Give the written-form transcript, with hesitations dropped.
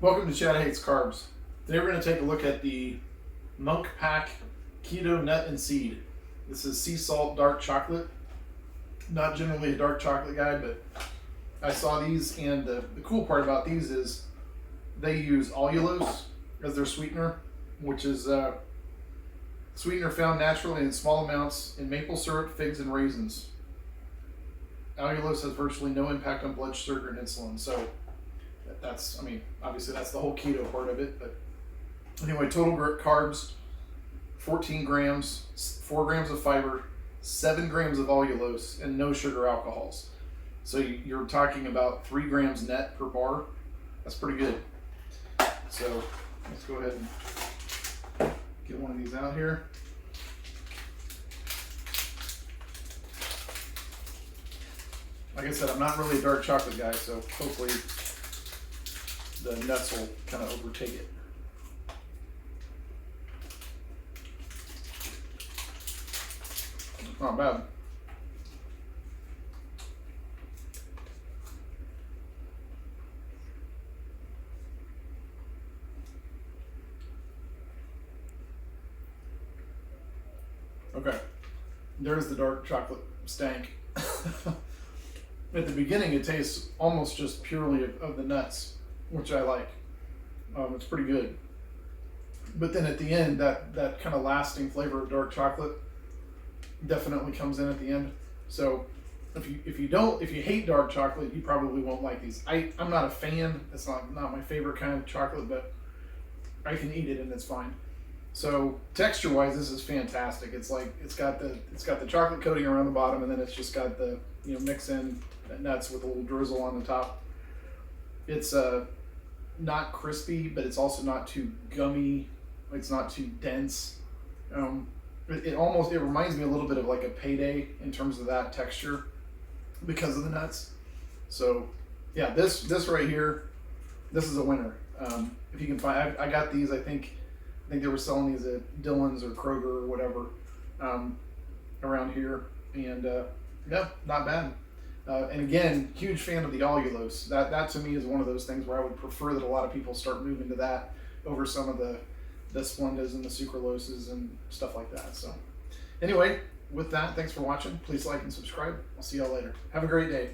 Welcome to Chad Hates Carbs. Today we're going to take a look at the Munk Pack Keto Nut and Seed. This is sea salt dark chocolate. Not generally a dark chocolate guy, but I saw these, and the cool part about these is they use allulose as their sweetener, which is sweetener found naturally in small amounts in maple syrup, figs, and raisins. Allulose has virtually no impact on blood sugar and insulin, so that's, I mean, obviously that's the whole keto part of it, but anyway, total carbs, 14 grams, 4 grams of fiber, 7 grams of allulose, and no sugar alcohols. So you're talking about 3 grams net per bar. That's pretty good. So let's go ahead and get one of these out here. Like I said, I'm not really a dark chocolate guy, so hopefully the nuts will kind of overtake it. Not bad. Okay, there's the dark chocolate stank. At the beginning, it tastes almost just purely of the nuts, which I like. It's pretty good. But then at the end, that kind of lasting flavor of dark chocolate definitely comes in at the end. So if you hate dark chocolate, you probably won't like these. I'm not a fan. It's not my favorite kind of chocolate, but I can eat it and it's fine. So texture-wise, this is fantastic. It's like it's got the chocolate coating around the bottom, and then it's just got the mix in nuts with a little drizzle on the top. It's not crispy, but it's also not too gummy. It's not too dense. It reminds me a little bit of like a Payday in terms of that texture because of the nuts. So yeah, this right here, this is a winner. If you can find, I got these. I think they were selling these at Dillon's or Kroger or whatever around here, and yeah, not bad. And again, huge fan of the allulose. That to me is one of those things where I would prefer that a lot of people start moving to that over some of the Splendas and the sucraloses and stuff like that. So anyway, with that, thanks for watching. Please like and subscribe. I'll see y'all later. Have a great day.